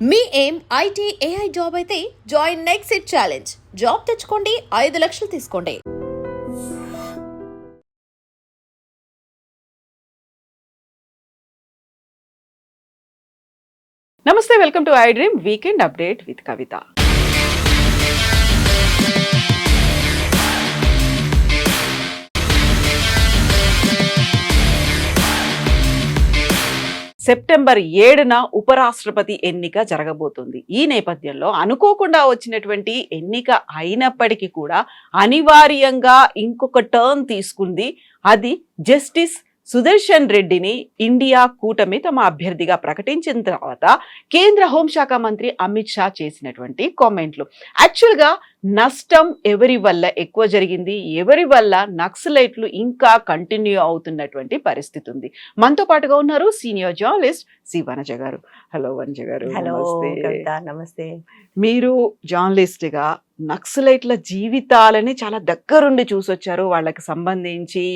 మీ ఏం IT AI job అయితే join next it challenge. Job తెచ్చుకోండి, 5 లక్షలు తీసుకోండి. నమస్తే, welcome to I dream weekend update with Kavitha. September 7న ఉపరాష్ట్రపతి ఎన్నిక జరగబోతుంది. ఈ నేపథ్యంలో అనుకోకుండా వచ్చినటువంటి ఎన్నిక అయినప్పటికీ కూడా అనివార్యంగా ఇంకొక టర్న్ తీసుకుంది. అది జస్టిస్ సుదర్శన్ రెడ్డిని ఇండియా కూటమి తమ అభ్యర్థిగా ప్రకటించిన తర్వాత కేంద్ర హోంశాఖ మంత్రి అమిత్ షా చేసినటువంటి కామెంట్లు. యాక్చువల్గా నష్టం ఎవరి వల్ల ఎక్కువ జరిగింది, ఎవరి వల్ల నక్సలైట్లు ఇంకా కంటిన్యూ అవుతున్నటువంటి పరిస్థితి ఉంది. మనతో పాటుగా ఉన్నారు సీనియర్ జర్నలిస్ట్ సి వనజ గారు. హలో వనజ గారు. నమస్తే. మీరు జర్నలిస్ట్ గా నక్సలైట్ల జీవితాలని చాలా దగ్గరుండి చూసొచ్చారు. వాళ్ళకి సంబంధించి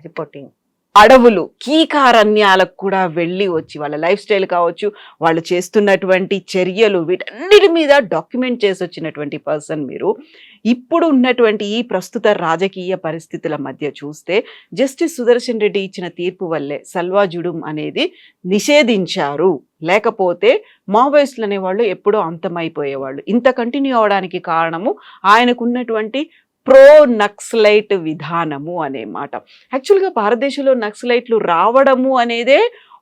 రిపోర్టింగ్, అడవులు, కీకారణ్యాలకు కూడా వెళ్ళి వచ్చి వాళ్ళ లైఫ్ స్టైల్ కావచ్చు, వాళ్ళు చేస్తున్నటువంటి చర్యలు, వీటన్నిటి మీద డాక్యుమెంట్ చేసి వచ్చినటువంటి పర్సన్ మీరు. ఇప్పుడు ఉన్నటువంటి ఈ ప్రస్తుత రాజకీయ పరిస్థితుల మధ్య చూస్తే జస్టిస్ సుదర్శన్ రెడ్డి ఇచ్చిన తీర్పు వల్లే సల్వా జుడుం అనేది నిషేధించారు. లేకపోతే మావోయిస్టులు అనేవాళ్ళు ఎప్పుడో అంతమైపోయేవాళ్ళు. ఇంత కంటిన్యూ అవడానికి కారణము ఆయనకున్నటువంటి ప్రో నక్సలైట్ విధానము అనే మాట. యాక్చువల్గా భారతదేశంలో నక్సలైట్లు రావడము అనేదే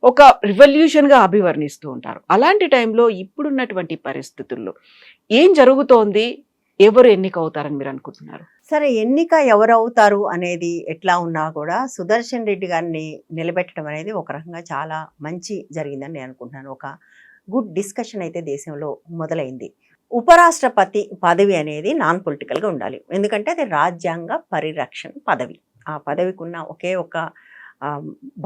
ఒక రివల్యూషన్గా అభివర్ణిస్తూ ఉంటారు. అలాంటి టైంలో ఇప్పుడున్నటువంటి పరిస్థితుల్లో ఏం జరుగుతోంది, ఎవరు ఎన్నిక అవుతారని మీరు అనుకుంటున్నారు? సరే, ఎన్నిక ఎవరవుతారు అనేది ఎట్లా ఉన్నా కూడా సుదర్శన్ రెడ్డి గారిని నిలబెట్టడం అనేది ఒక రకంగా చాలా మంచి జరిగిందని నేను అనుకుంటున్నాను. ఒక గుడ్ డిస్కషన్ అయితే దేశంలో మొదలైంది. ఉపరాష్ట్రపతి పదవి అనేది నాన్ పొలిటికల్గా ఉండాలి. ఎందుకంటే అది రాజ్యాంగ పరిరక్షణ పదవి. ఆ పదవికి ఉన్న ఒకే ఒక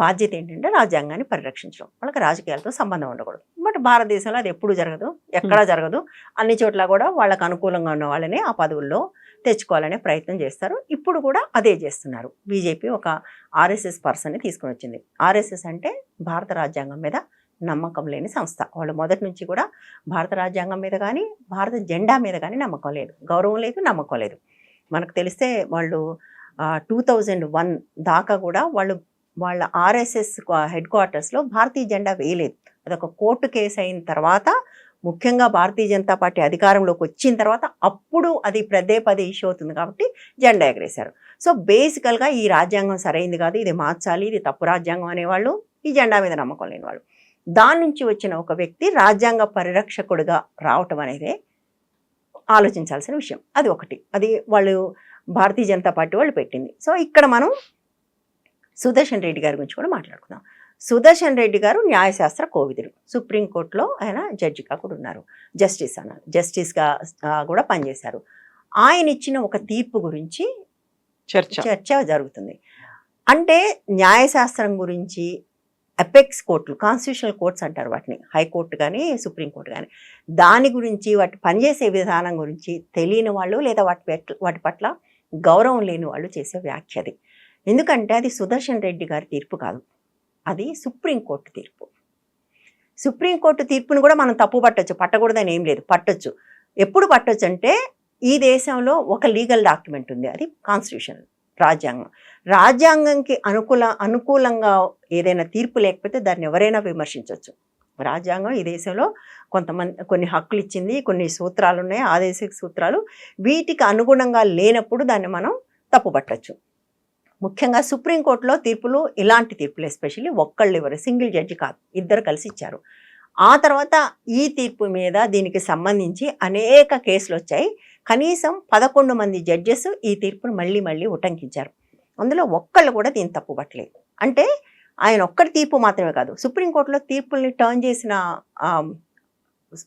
బాధ్యత ఏంటంటే రాజ్యాంగాన్ని పరిరక్షించడం. వాళ్ళకి రాజకీయాలతో సంబంధం ఉండకూడదు. బట్ భారతదేశంలో అది ఎప్పుడు జరగదు, ఎక్కడా జరగదు. అన్ని చోట్ల కూడా వాళ్ళకు అనుకూలంగా ఉన్న వాళ్ళని ఆ పదవుల్లో తెచ్చుకోవాలనే ప్రయత్నం చేస్తారు. ఇప్పుడు కూడా అదే చేస్తున్నారు. బీజేపీ ఒక ఆర్ఎస్ఎస్ పర్సన్ని తీసుకుని వచ్చింది. ఆర్ఎస్ఎస్ అంటే భారత రాజ్యాంగం మీద నమ్మకం లేని సంస్థ. వాళ్ళు మొదటి నుంచి కూడా భారత రాజ్యాంగం మీద కానీ భారత జెండా మీద కానీ నమ్మకం లేదు, గౌరవం లేదు, నమ్మకం లేదు. మనకు తెలిస్తే వాళ్ళు 2001 దాకా కూడా వాళ్ళ ఆర్ఎస్ఎస్ హెడ్ క్వార్టర్స్లో భారతీయ జెండా వేయలేదు. అదొక కోర్టు కేసు అయిన తర్వాత, ముఖ్యంగా భారతీయ జనతా పార్టీ అధికారంలోకి వచ్చిన తర్వాత అప్పుడు అది పదే ఇష్యూ అవుతుంది కాబట్టి జెండా ఎగరేశారు. సో బేసికల్గా ఈ రాజ్యాంగం సరైంది కాదు, ఇది మార్చాలి, ఇది తప్పు రాజ్యాంగం అనేవాళ్ళు, ఈ జెండా మీద నమ్మకం లేని వాళ్ళు. దాని నుంచి వచ్చిన ఒక వ్యక్తి రాజ్యాంగ పరిరక్షకుడిగా రావటం అనేది ఆలోచించాల్సిన విషయం. అది ఒకటి, అది వాళ్ళు భారతీయ జనతా పార్టీ వాళ్ళు పెట్టింది. సో ఇక్కడ మనం సుదర్శన్ రెడ్డి గారి గురించి కూడా మాట్లాడుకుందాం. సుదర్శన్ రెడ్డి గారు న్యాయశాస్త్ర కోవిదుడు. సుప్రీంకోర్టులో ఆయన జడ్జిగా కూడా ఉన్నారు, జస్టిస్గా కూడా పనిచేశారు. ఆయన ఇచ్చిన ఒక తీర్పు గురించి చర్చ జరుగుతుంది. అంటే న్యాయశాస్త్రం గురించి అపెక్స్ కోర్టులు, కాన్స్టిట్యూషనల్ కోర్ట్స్ అంటారు వాటిని, హైకోర్టు కానీ సుప్రీంకోర్టు కానీ, దాని గురించి, వాటి పనిచేసే విధానం గురించి తెలియని వాళ్ళు లేదా వాటి పట్ల గౌరవం లేని వాళ్ళు చేసే వ్యాఖ్యది. ఎందుకంటే అది సుదర్శన్ రెడ్డి గారి తీర్పు కాదు, అది సుప్రీంకోర్టు తీర్పు. సుప్రీంకోర్టు తీర్పును కూడా మనం తప్పు పట్టొచ్చు, పట్టకూడదని ఏం లేదు, పట్టొచ్చు. ఎప్పుడు పట్టొచ్చు అంటే ఈ దేశంలో ఒక లీగల్ డాక్యుమెంట్ ఉంది, అది కాన్స్టిట్యూషన్, రాజ్యాంగం. రాజ్యాంగంకి అనుకూలంగా ఏదైనా తీర్పు లేకపోతే దాన్ని ఎవరైనా విమర్శించవచ్చు. రాజ్యాంగం ఈ దేశంలో కొన్ని హక్కులు ఇచ్చింది, కొన్ని సూత్రాలు ఉన్నాయి, ఆదేశిక సూత్రాలు. వీటికి అనుగుణంగా లేనప్పుడు దాన్ని మనం తప్పుపట్టచ్చు. ముఖ్యంగా సుప్రీంకోర్టులో తీర్పులు, ఇలాంటి తీర్పులు ఎస్పెషల్లీ ఒక్కళ్ళు సింగిల్ జడ్జి కాదు, ఇద్దరు కలిసి ఇచ్చారు. ఆ తర్వాత ఈ తీర్పు మీద దీనికి సంబంధించి అనేక కేసులు వచ్చాయి. కనీసం 11 మంది జడ్జెస్ ఈ తీర్పును మళ్ళీ ఉటంకించారు. అందులో ఒక్కళ్ళు కూడా దీన్ని తప్పుపట్టలేదు. అంటే ఆయన ఒక్కటి తీర్పు మాత్రమే కాదు, సుప్రీంకోర్టులో తీర్పుల్ని టర్న్ చేసిన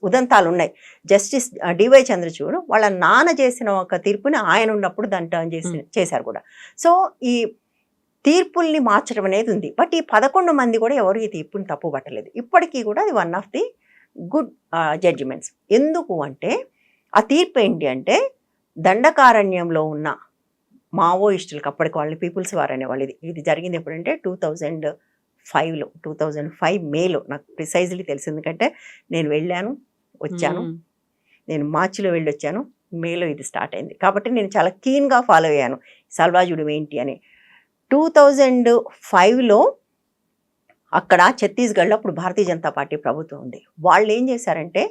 ఉదంతాలు ఉన్నాయి. జస్టిస్ డివై చంద్రచూడ్ వాళ్ళ నాన్న చేసిన ఒక తీర్పుని ఆయన ఉన్నప్పుడు దాన్ని టర్న్ చేశారు కూడా. సో ఈ తీర్పుల్ని మార్చడం అనేది ఉంది. బట్ ఈ 11 మంది కూడా ఎవరు ఈ తీర్పుని తప్పు పట్టలేదు. ఇప్పటికీ కూడా అది one of the good judgements. ఎందుకు అంటే ఆ తీర్పు ఏంటి అంటే, దండకారణ్యంలో ఉన్న మావోయిస్టులకు, అప్పటికి వాళ్ళని పీపుల్స్ వార్ అనేవాళ్ళు, ఇది జరిగింది ఎప్పుడంటే 2005లో 2005 మేలో నాకు ప్రిసైజ్లీ తెలిసింది, ఎందుకంటే నేను వెళ్ళాను వచ్చాను. నేను మార్చిలో వెళ్ళొచ్చాను, మేలో ఇది స్టార్ట్ అయింది. కాబట్టి నేను చాలా కీన్గా ఫాలో అయ్యాను సల్వాజుడు ఏంటి అని. 2005లో అక్కడ ఛత్తీస్గఢ్లో అప్పుడు భారతీయ జనతా పార్టీ ప్రభుత్వం ఉంది. వాళ్ళు ఏం చేశారంటే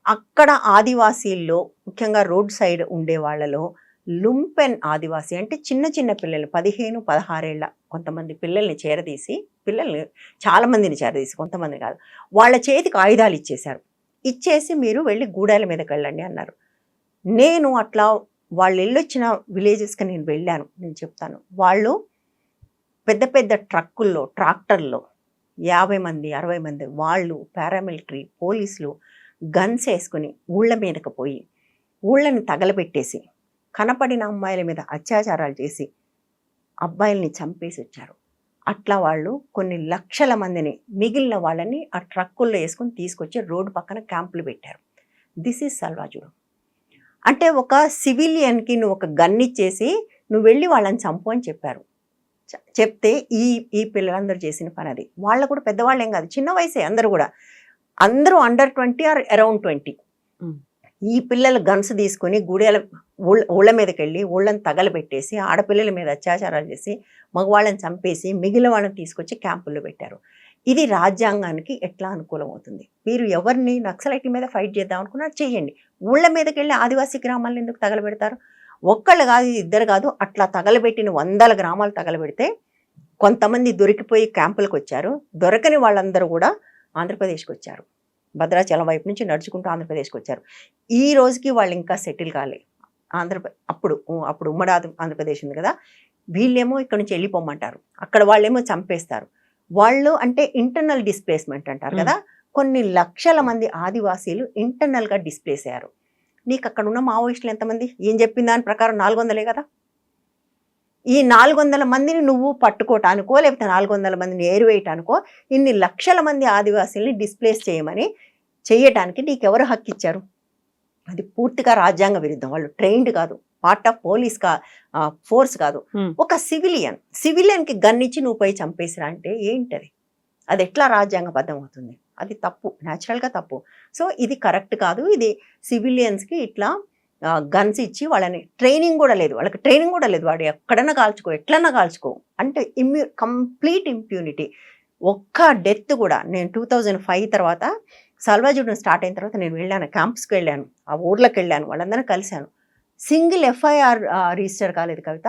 అక్కడ ఆదివాసీల్లో ముఖ్యంగా రోడ్ సైడ్ ఉండే వాళ్ళలో లుంపెన్ ఆదివాసీ అంటే చిన్న చిన్న పిల్లలు 15-16 ఏళ్ళ కొంతమంది పిల్లల్ని చేరదీసి, చాలామందిని చేరదీసి, కొంతమంది కాదు, వాళ్ళ చేతికి ఆయుధాలు ఇచ్చేశారు. ఇచ్చేసి మీరు వెళ్ళి గూడాల మీదకి వెళ్ళండి అన్నారు. నేను అట్లా వాళ్ళు వెళ్ళొచ్చిన విలేజెస్కి నేను వెళ్ళాను. నేను చెప్తాను, వాళ్ళు పెద్ద పెద్ద ట్రక్కుల్లో ట్రాక్టర్లో 50 మంది 60 మంది వాళ్ళు పారామిలిటరీ పోలీసులు గన్స్ వేసుకుని ఊళ్ళ మీదకి పోయి ఊళ్ళని తగలబెట్టేసి కనపడిన అమ్మాయిల మీద అత్యాచారాలు చేసి అబ్బాయిల్ని చంపేసి వచ్చారు. అట్లా వాళ్ళు కొన్ని లక్షల మందిని, మిగిలిన వాళ్ళని ఆ ట్రక్కుల్లో వేసుకుని తీసుకొచ్చి రోడ్డు పక్కన క్యాంపులు పెట్టారు. దిస్ ఈజ్ సల్వాజుడు. అంటే ఒక సివిలియన్కి నువ్వు ఒక గన్ ఇచ్చేసి నువ్వు వెళ్ళి వాళ్ళని చంపు అని చెప్పారు. చెప్తే ఈ పిల్లలందరూ చేసిన పని అది. వాళ్ళు కూడా పెద్దవాళ్ళు ఏం కాదు, చిన్న వయసే, అందరూ అండర్ 20 ఆర్ అరౌండ్ 20. ఈ పిల్లలు గన్స్ తీసుకుని ఊళ్ళ మీదకి వెళ్ళి ఊళ్ళని తగలబెట్టేసి ఆడపిల్లల మీద అత్యాచారాలు చేసి మగవాళ్ళని చంపేసి మిగిలిన వాళ్ళని తీసుకొచ్చి క్యాంపుల్లో పెట్టారు. ఇది రాజ్యాంగానికి ఎట్లా అనుకూలం అవుతుంది? మీరు ఎవరిని నక్సలైట్ల మీద ఫైట్ చేద్దాం అనుకున్నారు, చేయండి. ఊళ్ళ మీదకి వెళ్ళి ఆదివాసీ గ్రామాలను ఎందుకు తగలబెడతారు? ఒక్కళ్ళు కాదు, ఇద్దరు కాదు, అట్లా తగలబెట్టిన 100 గ్రామాలు తగలబెడితే కొంతమంది దొరికిపోయి క్యాంపులకు వచ్చారు. దొరకని వాళ్ళందరూ కూడా ఆంధ్రప్రదేశ్కి వచ్చారు. భద్రాచలం వైపు నుంచి నడుచుకుంటూ ఆంధ్రప్రదేశ్కి వచ్చారు. ఈ రోజుకి వాళ్ళు ఇంకా సెటిల్ కాలే. అప్పుడు ఉమ్మడి ఆంధ్రప్రదేశ్ ఉంది కదా, వీళ్ళేమో ఇక్కడ నుంచి వెళ్ళిపోమంటారు, అక్కడ వాళ్ళేమో చంపేస్తారు. వాళ్ళు అంటే ఇంటర్నల్ డిస్ప్లేస్మెంట్ అంటారు కదా, కొన్ని లక్షల మంది ఆదివాసీలు ఇంటర్నల్గా డిస్ప్లేస్ అయ్యారు. నీకు అక్కడ ఉన్న మావోయిస్టులు ఎంతమంది? ఏం చెప్పిన దాని ప్రకారం 400 కదా. ఈ 400 మందిని నువ్వు పట్టుకోవటానికో లేకపోతే 400 మందిని ఏరువేయటానికో ఇన్ని లక్షల మంది ఆదివాసీల్ని డిస్ప్లేస్ చేయటానికి నీకెవరు హక్కు ఇచ్చారు? అది పూర్తిగా రాజ్యాంగ విరుద్ధం. వాళ్ళు ట్రైన్డ్ కాదు, పార్ట్ ఆఫ్ పోలీస్ ఫోర్స్ కాదు. ఒక సివిలియన్కి గన్ ఇచ్చి నువ్వు పోయి చంపేసిరా అంటే ఏంటది? అది ఎట్లా రాజ్యాంగబద్ధం అవుతుంది? అది తప్పు, న్యాచురల్గా తప్పు. సో ఇది కరెక్ట్ కాదు. ఇది సివిలియన్స్కి ఇట్లా గన్స్ ఇచ్చి వాళ్ళని ట్రైనింగ్ కూడా లేదు, వాడు ఎక్కడన్నా కాల్చుకో, ఎట్లన్నా కాల్చుకో అంటే కంప్లీట్ ఇంప్యూనిటీ. ఒక్క డెత్ కూడా. నేను 2005 తర్వాత సల్వాజుడు స్టార్ట్ అయిన తర్వాత నేను వెళ్ళాను, క్యాంప్స్కి వెళ్ళాను, ఆ ఊర్లకు వెళ్ళాను, వాళ్ళందరూ కలిశాను. సింగిల్ ఎఫ్ఐఆర్ రిజిస్టర్ కాలేదు కవిత.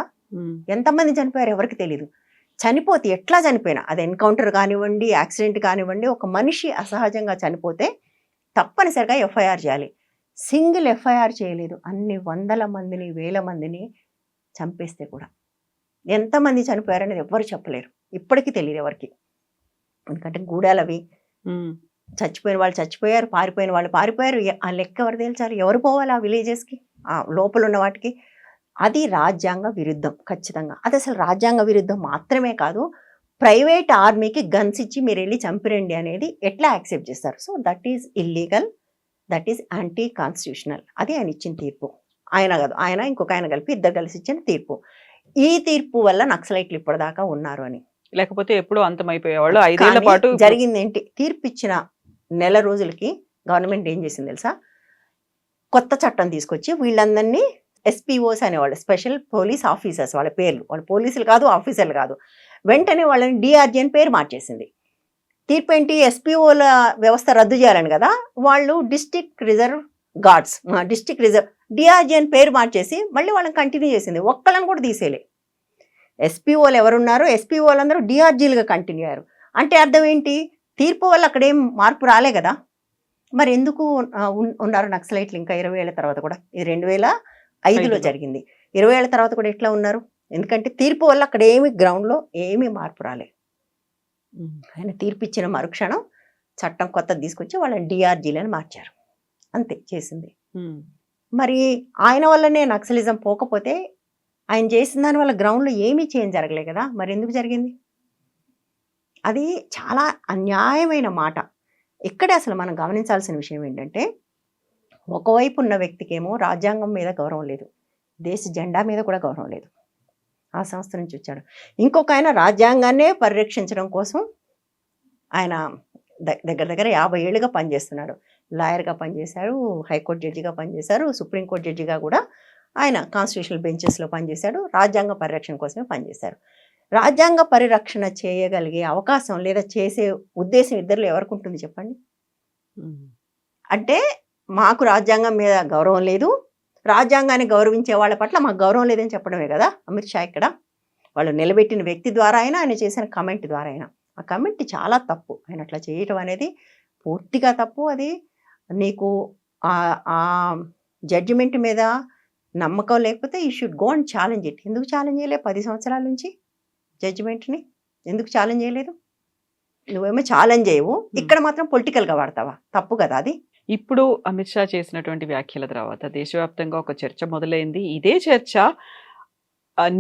ఎంతమంది చనిపోయారు ఎవరికి తెలియదు. చనిపోతే ఎట్లా చనిపోయినా, అది ఎన్కౌంటర్ కానివ్వండి, యాక్సిడెంట్ కానివ్వండి, ఒక మనిషి అసహజంగా చనిపోతే తప్పనిసరిగా ఎఫ్ఐఆర్ చేయాలి. సింగిల్ ఎఫ్ఐఆర్ చేయలేదు. అన్ని 100 మందిని 1000 మందిని చంపేస్తే కూడా ఎంతమంది చనిపోయారనేది ఎవ్వరు చెప్పలేరు, ఇప్పటికీ తెలియదు ఎవరికి. ఎందుకంటే గూడాలవి, చచ్చిపోయిన వాళ్ళు చచ్చిపోయారు, పారిపోయిన వాళ్ళు పారిపోయారు. ఆ లెక్క ఎవరు తేల్చాలి? ఎవరు పోవాలి ఆ విలేజెస్కి, ఆ లోపల ఉన్న వాటికి? అది రాజ్యాంగ విరుద్ధం ఖచ్చితంగా. అది అసలు రాజ్యాంగ విరుద్ధం మాత్రమే కాదు, ప్రైవేట్ ఆర్మీకి గన్స్ ఇచ్చి మీరు వెళ్ళి చంపిరండి అనేది ఎట్లా యాక్సెప్ట్ చేస్తారు? So that is illegal, that is anti constitutional. అది ఆయన ఇచ్చిన తీర్పు. ఆయన కాదు, ఆయన ఇంకొక ఆయన కలిపి ఇద్దరు కలిసి ఇచ్చిన తీర్పు. ఈ తీర్పు వల్ల నక్సలైట్లు ఇప్పటిదాకా ఉన్నారు అని. లేకపోతే ఎప్పుడూ అంతమైపోయేవాళ్ళు. 5 ఏళ్ల పాటు జరిగింది ఏంటి? తీర్పు ఇచ్చిన నెల రోజులకి గవర్నమెంట్ ఏం చేసింది తెలుసా? కొత్త చట్టం తీసుకొచ్చి వీళ్ళందరినీ ఎస్పీఓస్ అనేవాళ్ళు, స్పెషల్ పోలీస్ ఆఫీసర్స్, వాళ్ళ పేర్లు, వాళ్ళు పోలీసులు కాదు, ఆఫీసర్లు కాదు, వెంటనే వాళ్ళని డిఆర్జీ అని పేరు మార్చేసింది. తీర్పు ఏంటి? ఎస్పీఓల వ్యవస్థ రద్దు చేయాలని కదా, వాళ్ళు డిస్ట్రిక్ట్ రిజర్వ్ గార్డ్స్, డిఆర్జీ అని పేరు మార్చేసి మళ్ళీ వాళ్ళని కంటిన్యూ చేసింది. ఒక్కళ్ళని కూడా తీసేలే. ఎస్పీఓలు ఎవరున్నారో ఎస్పీఓలందరూ డిఆర్జీలుగా కంటిన్యూ అయ్యారు. అంటే అర్థం ఏంటి? తీర్పు వల్ల అక్కడేం మార్పు రాలే కదా. మరి ఎందుకు ఉన్నారు నక్సలైట్లు ఇంకా 20 ఏళ్ల తర్వాత కూడా? ఇది 2005లో జరిగింది. 20 ఏళ్ల తర్వాత కూడా ఎట్లా ఉన్నారు? ఎందుకంటే తీర్పు వల్ల అక్కడ ఏమి గ్రౌండ్లో ఏమీ మార్పు రాలే. ఆయన తీర్పు ఇచ్చిన మరుక్షణం చట్టం కొత్తది తీసుకొచ్చి వాళ్ళని డిఆర్జీలని మార్చారు. అంతే చేసింది. మరి ఆయన వల్లనే నక్సలిజం పోకపోతే ఆయన చేసిన దాని వల్ల గ్రౌండ్లో ఏమీ చేంజ్ జరగలే కదా. మరి ఎందుకు జరిగింది? అది చాలా అన్యాయమైన మాట. ఇక్కడే అసలు మనం గమనించాల్సిన విషయం ఏంటంటే, ఒకవైపు ఉన్న వ్యక్తికేమో రాజ్యాంగం మీద గౌరవం లేదు, దేశ జెండా మీద కూడా గౌరవం లేదు, ఆ సంస్థ నుంచి వచ్చాడు. ఇంకొక ఆయన రాజ్యాంగాన్నే పరిరక్షించడం కోసం ఆయన దగ్గర దగ్గర 50 ఏళ్ళుగా పనిచేస్తున్నాడు. లాయర్గా పనిచేశారు, హైకోర్టు జడ్జిగా పనిచేశారు, సుప్రీంకోర్టు జడ్జిగా కూడా ఆయన కాన్స్టిట్యూషనల్ బెంచెస్లో పనిచేశాడు, రాజ్యాంగ పరిరక్షణ కోసమే పనిచేశారు. రాజ్యాంగ పరిరక్షణ చేయగలిగే అవకాశం లేదా చేసే ఉద్దేశం ఇద్దరిలో ఎవరికి ఉంటుంది చెప్పండి? అంటే మాకు రాజ్యాంగం మీద గౌరవం లేదు, రాజ్యాంగాన్ని గౌరవించే వాళ్ళ పట్ల మాకు గౌరవం లేదని చెప్పడమే కదా అమిత్ షా ఇక్కడ. వాళ్ళు నిలబెట్టిన వ్యక్తి ద్వారా అయినా, ఆయన చేసిన కమెంట్ ద్వారా అయినా. ఆ కమెంట్ చాలా తప్పు. ఆయన అట్లా చేయటం అనేది పూర్తిగా తప్పు. అది నీకు ఆ జడ్జిమెంట్ మీద నమ్మకం లేకపోతే you should go and challenge it. ఎందుకు ఛాలెంజ్ చేయలేదు 10 సంవత్సరాల నుంచి జడ్జిమెంట్ని? ఎందుకు ఛాలెంజ్ చేయలేదు? నువ్వేమో ఛాలెంజ్ చేయవు, ఇక్కడ మాత్రం పొలిటికల్గా వాడతావా? తప్పు కదా అది. ఇప్పుడు అమిత్ షా చేసినటువంటి వ్యాఖ్యల తర్వాత దేశవ్యాప్తంగా ఒక చర్చ మొదలైంది. ఇదే చర్చ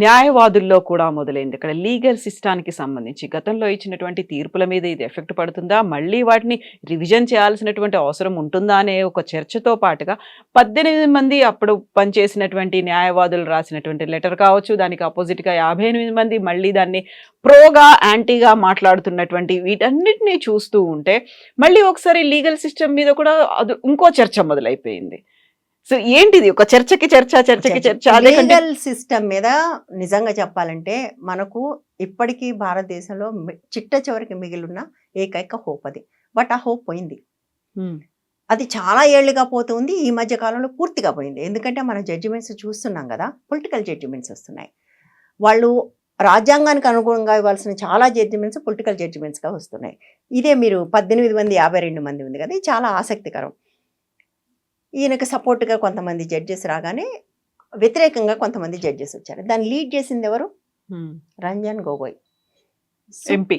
న్యాయవాదుల్లో కూడా మొదలైంది. ఇక్కడ లీగల్ సిస్టానికి సంబంధించి గతంలో ఇచ్చినటువంటి తీర్పుల మీద ఇది ఎఫెక్ట్ పడుతుందా, మళ్ళీ వాటిని రివిజన్ చేయాల్సినటువంటి అవసరం ఉంటుందా అనే ఒక చర్చతో పాటుగా 18 మంది అప్పుడు పనిచేసినటువంటి న్యాయవాదులు రాసినటువంటి లెటర్ కావచ్చు, దానికి ఆపోజిట్గా 58 మంది మళ్ళీ దాన్ని ప్రోగా యాంటీగా మాట్లాడుతున్నటువంటి వీటన్నిటినీ చూస్తూ ఉంటే మళ్ళీ ఒకసారి లీగల్ సిస్టమ్ మీద కూడా అది ఇంకో చర్చ మొదలైపోయింది. సో ఏంటిది ఒక చర్చకి చర్చ లీగల్ సిస్టమ్ మీద నిజంగా చెప్పాలంటే మనకు ఇప్పటికీ భారతదేశంలో చిట్ట చివరికి మిగిలిన ఏకైక హోప్ అది. బట్ ఆ హోప్ పోయింది. అది చాలా ఏళ్లుగా పోతుంది, ఈ మధ్య కాలంలో పూర్తిగా పోయింది. ఎందుకంటే మనం జడ్జిమెంట్స్ చూస్తున్నాం కదా, పొలిటికల్ జడ్జిమెంట్స్ వస్తున్నాయి. వాళ్ళు రాజ్యాంగానికి అనుగుణంగా ఇవ్వాల్సిన చాలా జడ్జిమెంట్స్ పొలిటికల్ జడ్జిమెంట్స్గా వస్తున్నాయి. ఇదే మీరు 18 మంది 52 మంది ఉంది కదా, ఇది చాలా ఆసక్తికరం. ఈయనకి సపోర్ట్గా కొంతమంది జడ్జెస్ రాగానే వ్యతిరేకంగా కొంతమంది జడ్జెస్ వచ్చారు. దాన్ని లీడ్ చేసింది ఎవరు? రంజన్ గొగోయ్, ఎంపీ,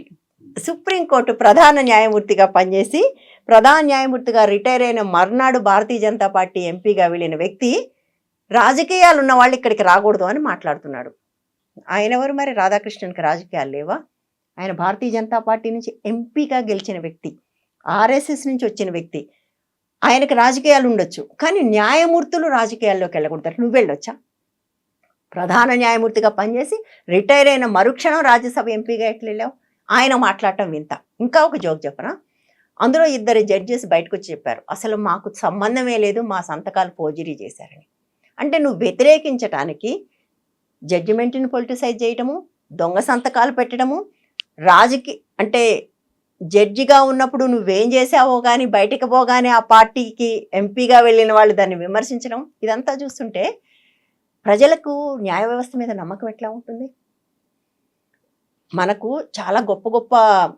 సుప్రీంకోర్టు ప్రధాన న్యాయమూర్తిగా పనిచేసి ప్రధాన న్యాయమూర్తిగా రిటైర్ అయిన మర్నాడు భారతీయ జనతా పార్టీ ఎంపీగా వెళ్ళిన వ్యక్తి రాజకీయాలు ఉన్న వాళ్ళు ఇక్కడికి రాకూడదు అని మాట్లాడుతున్నాడు. ఆయన ఎవరు మరి? రాధాకృష్ణన్కి రాజకీయాలు లేవా? ఆయన భారతీయ జనతా పార్టీ నుంచి ఎంపీగా గెలిచిన వ్యక్తి, ఆర్ఎస్ఎస్ నుంచి వచ్చిన వ్యక్తి. ఆయనకు రాజకీయాలు ఉండొచ్చు, కానీ న్యాయమూర్తులు రాజకీయాల్లోకి వెళ్ళకూడదు. నువ్వు వెళ్ళొచ్చా? ప్రధాన న్యాయమూర్తిగా పనిచేసి రిటైర్ అయిన మరుక్షణం రాజ్యసభ ఎంపీగా ఎట్లా వెళ్ళావు? ఆయన మాట్లాడటం వింత. ఇంకా ఒక జోక్ చెప్పనా, అందులో 2 జడ్జెస్ బయటకు వచ్చి చెప్పారు, అసలు మాకు సంబంధమే లేదు, మా సంతకాలు ఫోర్జరీ చేశారని. అంటే నువ్వు వ్యతిరేకించటానికి జడ్జిమెంట్ని పొలిటిసైజ్ చేయటము, దొంగ సంతకాలు పెట్టడము, అంటే జడ్జిగా ఉన్నప్పుడు నువ్వేం చేసావో కానీ బయటికి పోగానే ఆ పార్టీకి ఎంపీగా వెళ్ళిన వాళ్ళు దాన్ని విమర్శించడం, ఇదంతా చూస్తుంటే ప్రజలకు న్యాయ వ్యవస్థ మీద నమ్మకం ఎట్లా ఉంటుంది? మనకు చాలా గొప్ప గొప్ప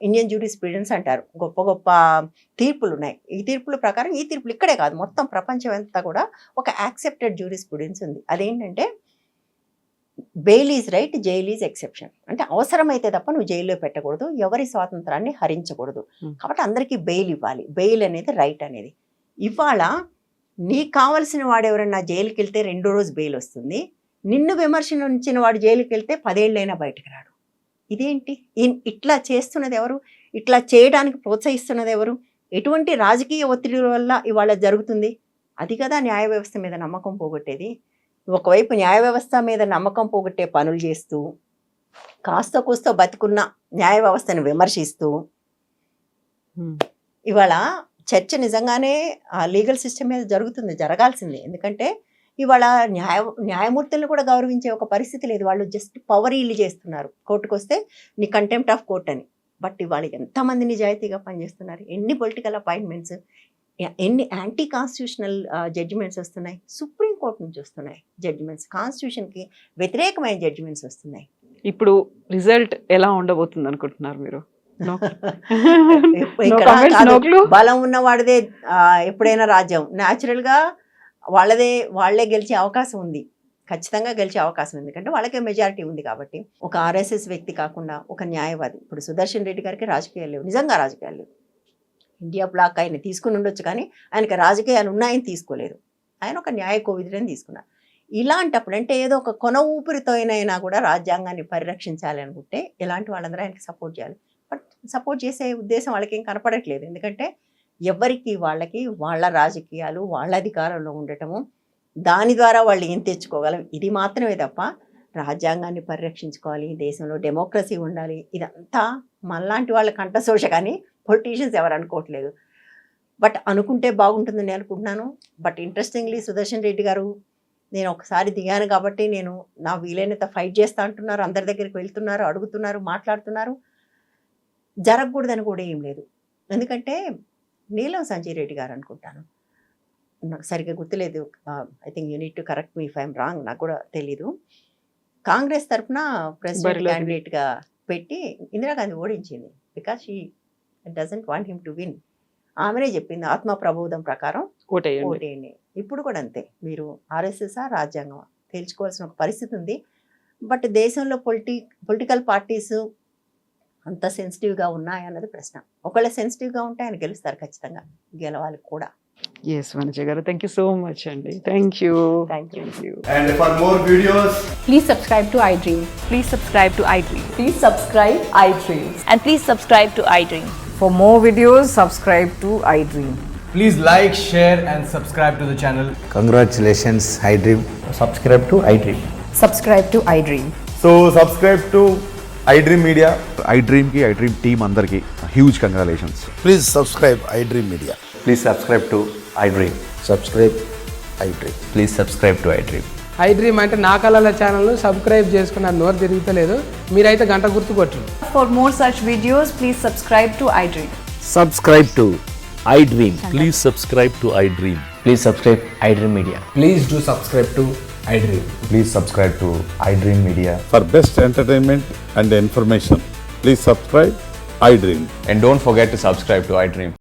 ఇండియన్ జ్యూరిస్ప్రుడెన్స్ అంటారు, గొప్ప గొప్ప తీర్పులు ఉన్నాయి. ఈ తీర్పుల ప్రకారం, ఈ తీర్పులు ఇక్కడే కాదు మొత్తం ప్రపంచం అంతా కూడా ఒక యాక్సెప్టెడ్ జ్యూరిస్ప్రుడెన్స్ ఉంది. అదేంటంటే bail is right, jail is exception. అంటే అవసరమైతే తప్ప నువ్వు జైల్లో పెట్టకూడదు, ఎవరి స్వాతంత్రాన్ని హరించకూడదు. కాబట్టి అందరికీ బెయిల్ ఇవ్వాలి. బెయిల్ అనేది రైట్ అనేది. ఇవాళ నీకు కావలసిన వాడు ఎవరన్నా జైలుకి వెళ్తే 2వ రోజు బెయిల్ వస్తుంది, నిన్ను విమర్శించిన వాడు జైలుకి వెళ్తే 10 ఏళ్ళైనా బయటకు రాడు. ఇదేంటి? ఇట్లా చేస్తున్నది ఎవరు? ఇట్లా చేయడానికి ప్రోత్సహిస్తున్నది ఎవరు? ఎటువంటి రాజకీయ ఒత్తిడి వల్ల ఇవాళ జరుగుతుంది? అది కదా న్యాయ వ్యవస్థ మీద నమ్మకం పోగొట్టేది. ఒకవైపు న్యాయ వ్యవస్థ మీద నమ్మకం పోగొట్టే పనులు చేస్తూ, కాస్త కూస్తో బతికున్న న్యాయ వ్యవస్థను విమర్శిస్తూ, ఇవాళ చర్చ నిజంగానే లీగల్ సిస్టమ్ మీద జరగాల్సిందే. ఎందుకంటే ఇవాళ న్యాయమూర్తులను కూడా గౌరవించే ఒక పరిస్థితి లేదు. వాళ్ళు జస్ట్ పవర్ ఈల్డ్ చేస్తున్నారు. కోర్టుకు వస్తే నీ కంటెంప్ట్ ఆఫ్ కోర్ట్ అని. బట్ ఇవాళ ఎంతమంది నిజాయితీగా పనిచేస్తున్నారు? ఎన్ని పొలిటికల్ అపాయింట్మెంట్స్, ఎన్ని యాంటీ కాన్స్టిట్యూషనల్ జడ్జిమెంట్స్ వస్తున్నాయి? సుప్రీంకోర్టు నుంచి వస్తున్నాయి జడ్జిమెంట్స్, కాన్స్టిట్యూషన్కి వ్యతిరేకమైన జడ్జిమెంట్స్ వస్తున్నాయి. ఇప్పుడు రిజల్ట్ ఎలా ఉండబోతుంది అనుకుంటున్నారు మీరు? బలం ఉన్నవాడిదే ఎప్పుడైనా రాజ్యం. న్యాచురల్గా వాళ్ళే గెలిచే అవకాశం ఉంది, ఖచ్చితంగా గెలిచే అవకాశం ఉంది. ఎందుకంటే వాళ్ళకే మెజారిటీ ఉంది కాబట్టి. ఒక ఆర్ఎస్ఎస్ వ్యక్తి కాకుండా ఒక న్యాయవాది, ఇప్పుడు సుదర్శన్ రెడ్డి గారికి రాజకీయాలు లేవు, నిజంగా రాజకీయాలు లేవు. ఇండియా బ్లాక్ ఆయన తీసుకుని ఉండొచ్చు, కానీ ఆయనకి రాజకీయాలు ఉన్నాయని తీసుకోలేదు. ఆయన ఒక న్యాయ కోవిదులని తీసుకున్నారు. ఇలాంటప్పుడు అంటే ఏదో ఒక కొన ఊపిరితో అయినా కూడా రాజ్యాంగాన్ని పరిరక్షించాలి అనుకుంటే ఇలాంటి వాళ్ళందరూ ఆయనకి సపోర్ట్ చేయాలి. బట్ సపోర్ట్ చేసే ఉద్దేశం వాళ్ళకి ఏం కనపడట్లేదు. ఎందుకంటే ఎవరికి వాళ్ళ రాజకీయాలు, వాళ్ళ అధికారంలో ఉండటము, దాని ద్వారా వాళ్ళు ఏం తెచ్చుకోగలం, ఇది మాత్రమే తప్ప రాజ్యాంగాన్ని పరిరక్షించుకోవాలి, దేశంలో డెమోక్రసీ ఉండాలి, ఇదంతా మనలాంటి వాళ్ళ కంఠశోష. కానీ పొలిటీషియన్స్ ఎవరు అనుకోవట్లేదు. బట్ అనుకుంటే బాగుంటుందని అనుకుంటున్నాను. బట్ ఇంట్రెస్టింగ్లీ సుదర్శన్ రెడ్డి గారు నేను ఒకసారి దిగాను కాబట్టి నేను నా వీలైనంత ఫైట్ చేస్తా అంటున్నారు, అందరి దగ్గరికి వెళ్తున్నారు, అడుగుతున్నారు, మాట్లాడుతున్నారు. జరగకూడదని కూడా ఏం లేదు. ఎందుకంటే నీలం సంజయ్ రెడ్డి గారు అనుకుంటాను, నాకు సరిగ్గా గుర్తులేదు, I think you need to correct me if I'm wrong, నాకు కూడా తెలీదు. కాంగ్రెస్ తరఫున ప్రెసిడెంట్ బరిలో క్యాండిడేట్గా పెట్టి ఇందిరాగాంధీ ఓడించింది. Because she doesn't want him to win. ఆమెనే చెప్పింది ఆత్మ ప్రబోధం ప్రకారం ఓటేయండి. ఓటేయండి. ఇప్పుడు కూడా అంతే, మీరు ఆర్ఎస్ఎస్ రాజ్యాంగం తేల్చుకోవాల్సిన ఒక పరిస్థితి ఉంది. బట్ దేశంలో పొలిటికల్ పార్టీస్ అంత సెన్సిటివ్గా ఉన్నాయన్నది ప్రశ్న. ఒకవేళ సెన్సిటివ్గా ఉంటే ఆయన గెలుస్తారు, ఖచ్చితంగా గెలవాలి కూడా. ఎస్ వనజ గారు, థ్యాంక్ యూ సో మచ్ అండి. Thank you. Thank you. And for more videos, Please subscribe to iDream. Please subscribe to iDream. Please subscribe iDream. And please subscribe to iDream. For more videos, subscribe to iDream. please like, share and subscribe to the channel. Congratulations, iDream. Subscribe to iDream. Subscribe to iDream. So subscribe to iDream Media. iDream की iDream team अंदर की huge congratulations. Please subscribe iDream Media. Please subscribe to iDream. Subscribe iDream. Please subscribe to iDream. iDream అంటే నా కళల ఛానల్ను subscribe చేసుకున్న నోరు తిరుగుతలేదు, మీరైతే గంట గుర్తు కొట్టండి. For more such videos, please subscribe to iDream. Subscribe to iDream. Please subscribe to iDream. Please subscribe iDream Media. Please do subscribe to iDream. Please subscribe to iDream Media. For best entertainment and information, please subscribe iDream. And don't forget to subscribe to iDream.